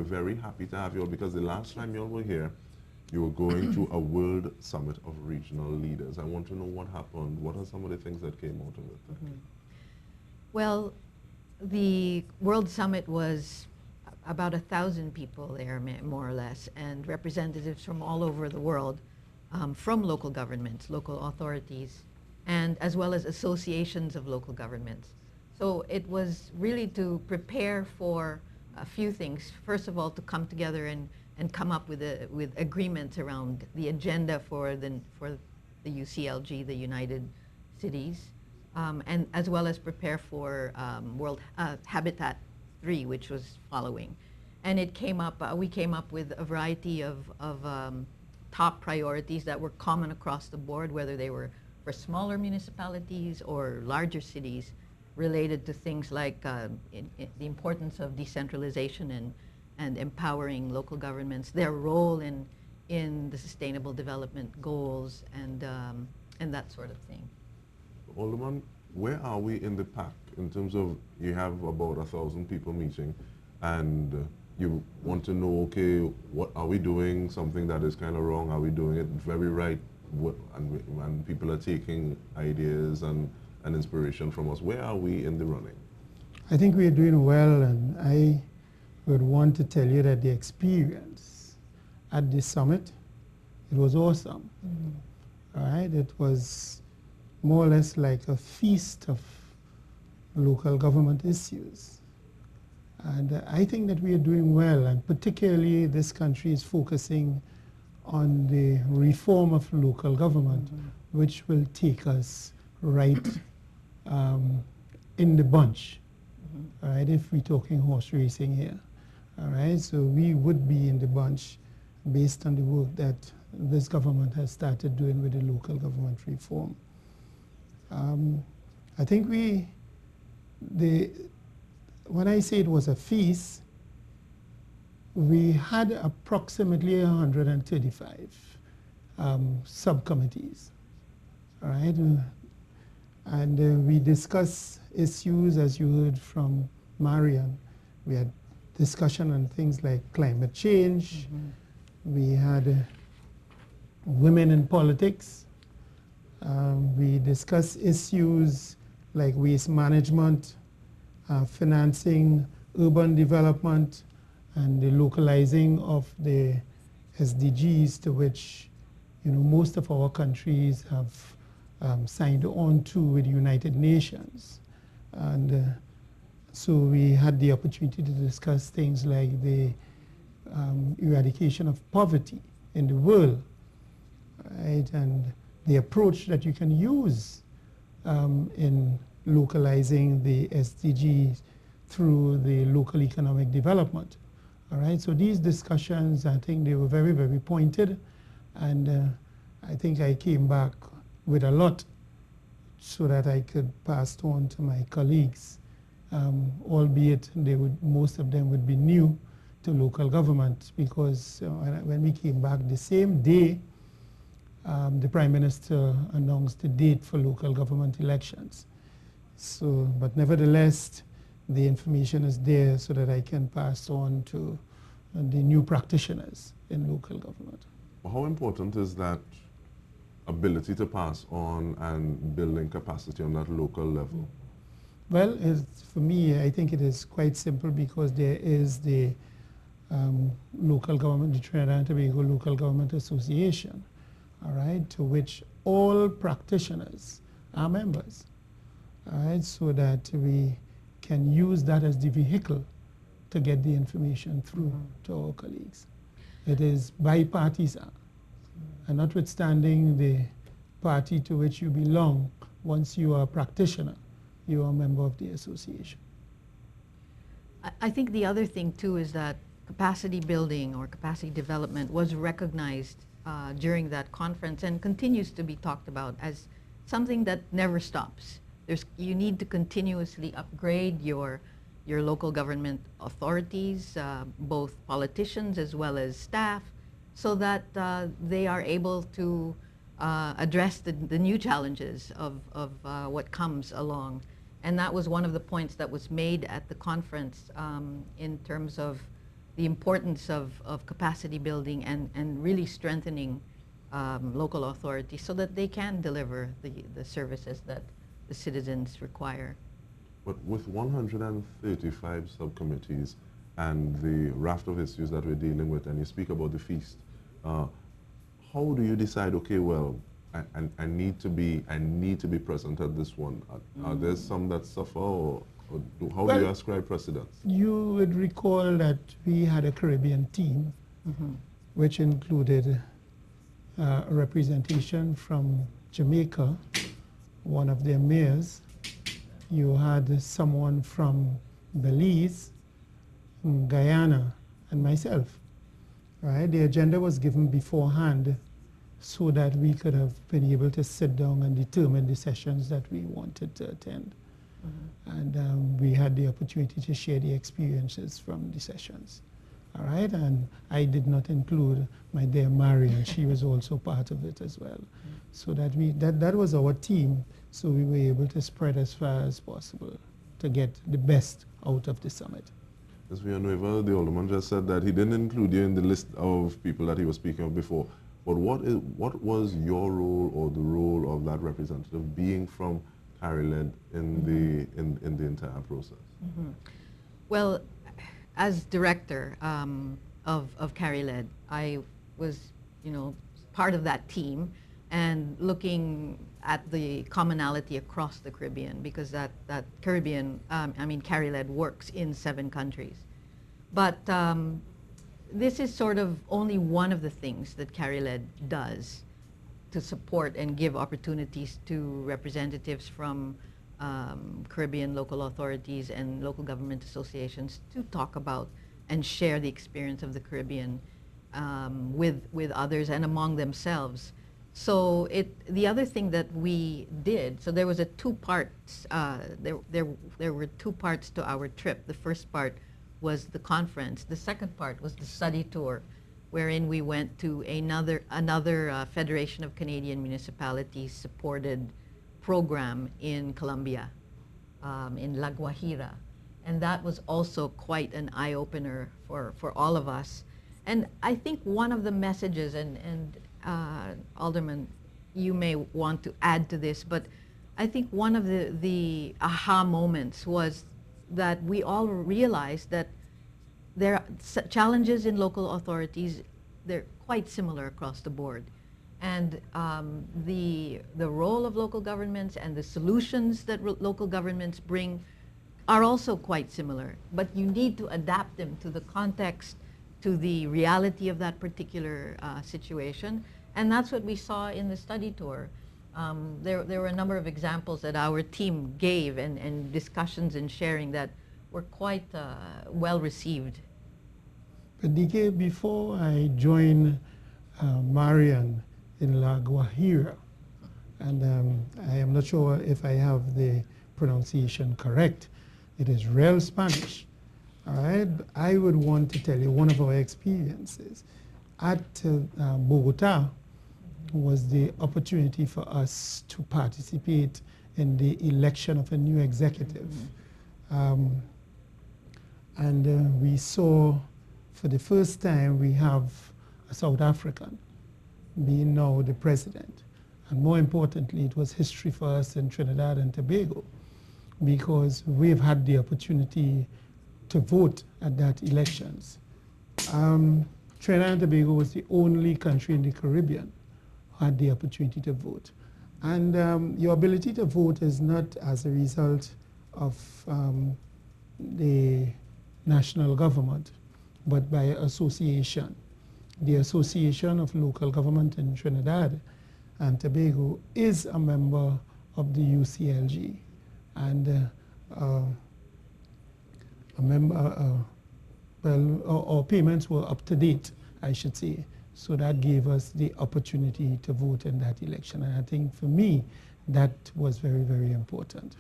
we're very happy to have you all because the last time you all were here, you were going to a World Summit of Regional Leaders. I want to know what happened. What are some of the things that came out of it? Mm-hmm. Well, the World Summit was about 1,000 people there, more or less, and representatives from all over the world, from local governments, local authorities, and as well as associations of local governments. So it was really to prepare for a few things. First of all, to come together and come up with agreements around the agenda for the UCLG, the United Cities, and as well as prepare for World Habitat 3, which was following. And it came up, we came up with a variety of top priorities that were common across the board, whether they were for smaller municipalities or larger cities, related to things like the importance of decentralization and empowering local governments, their role in the sustainable development goals, and that sort of thing. Alderman, where are we in the pack in terms of you have about 1,000 people meeting and you want to know, okay, what are we doing something that is kind of wrong? Are we doing it very right? And people are taking ideas and inspiration from us. Where are we in the running? I think we are doing well, and I would want to tell you that the experience at this summit, it was awesome. Mm-hmm. All right, it was more or less like a feast of local government issues. And I think that we are doing well, and particularly this country is focusing on the reform of local government, mm-hmm. which will take us right in the bunch, mm-hmm. all right, if we're talking horse racing here. All right, so we would be in the bunch based on the work that this government has started doing with the local government reform. I think when I say it was a feast, we had approximately 135 subcommittees, all right? And we discussed issues, as you heard from Marian. We had discussion on things like climate change. Mm-hmm. We had women in politics. We discussed issues like waste management, financing, urban development, and the localizing of the SDGs, to which most of our countries have signed on to with the United Nations. And so we had the opportunity to discuss things like the eradication of poverty in the world, right? And the approach that you can use in localizing the SDGs through the local economic development. All right, so these discussions, I think they were very, very pointed, and I think I came back with a lot so that I could pass on to my colleagues, albeit most of them would be new to local government, because when we came back the same day, the Prime Minister announced the date for local government elections. So, but nevertheless, the information is there so that I can pass on to the new practitioners in local government. How important is that ability to pass on and building capacity on that local level? Well, for me, I think it is quite simple, because there is the local government, the Trinidad and Tobago Local Government Association, all right, to which all practitioners are members, all right, so that we can use that as the vehicle to get the information through to our colleagues. It is bipartisan, and notwithstanding the party to which you belong, once you are a practitioner, you are a member of the association. I think the other thing too is that capacity building or capacity development was recognized during that conference and continues to be talked about as something that never stops. You need to continuously upgrade your local government authorities, both politicians as well as staff, so that they are able to address the new challenges of what comes along. And that was one of the points that was made at the conference in terms of the importance of capacity building and really strengthening local authorities so that they can deliver the services that the citizens require. But with 135 subcommittees and the raft of issues that we're dealing with, and you speak about the feast, how do you decide, okay, well, I need to be present at this one? Are there some that suffer, or how do you ascribe precedence? You would recall that we had a Caribbean team, which included a representation from Jamaica, one of their mayors. You had someone from Belize, Guyana, and myself. Right? The agenda was given beforehand so that we could have been able to sit down and determine the sessions that we wanted to attend. And we had the opportunity to share the experiences from the sessions. All right, and I did not include my dear Marian. She was also part of it as well. So that was our team, so we were able to spread as far as possible to get the best out of the summit. As we know, the Alderman just said that he didn't include you in the list of people that he was speaking of before. But what was your role, or the role of that representative being from CARILED in the entire process? Well, as director of CARILED, I was, part of that team and looking at the commonality across the Caribbean, because that Caribbean, CARILED works in 7 countries. But this is sort of only one of the things that CARILED does to support and give opportunities to representatives from Caribbean local authorities and local government associations to talk about and share the experience of the Caribbean with others and among themselves. So the other thing that we did, so there was a 2 parts, there were 2 parts to our trip. The first part was the conference. The second part was the study tour, wherein we went to another Federation of Canadian Municipalities supported program in Colombia, in La Guajira. And that was also quite an eye-opener for all of us. And I think one of the messages, and Alderman, you may want to add to this, but I think one of the aha moments was that we all realized that there are challenges in local authorities. They're quite similar across the board. And the role of local governments and the solutions that local governments bring are also quite similar. But you need to adapt them to the context, to the reality of that particular situation. And that's what we saw in the study tour. There were a number of examples that our team gave and discussions and sharing that were quite well received. But DK, before I joined Marian in La Guajira, and I am not sure if I have the pronunciation correct, it is real Spanish. All right, I would want to tell you one of our experiences. At Bogota was the opportunity for us to participate in the election of a new executive. And we saw, for the first time, we have a South African being now the president. And more importantly, it was history for us in Trinidad and Tobago, because we've had the opportunity to vote at that elections. Trinidad and Tobago was the only country in the Caribbean who had the opportunity to vote. And your ability to vote is not as a result of the national government, but by association. The Association of Local Government in Trinidad and Tobago is a member of the UCLG, and our payments were up to date, I should say. So that gave us the opportunity to vote in that election. And I think for me, that was very, very important.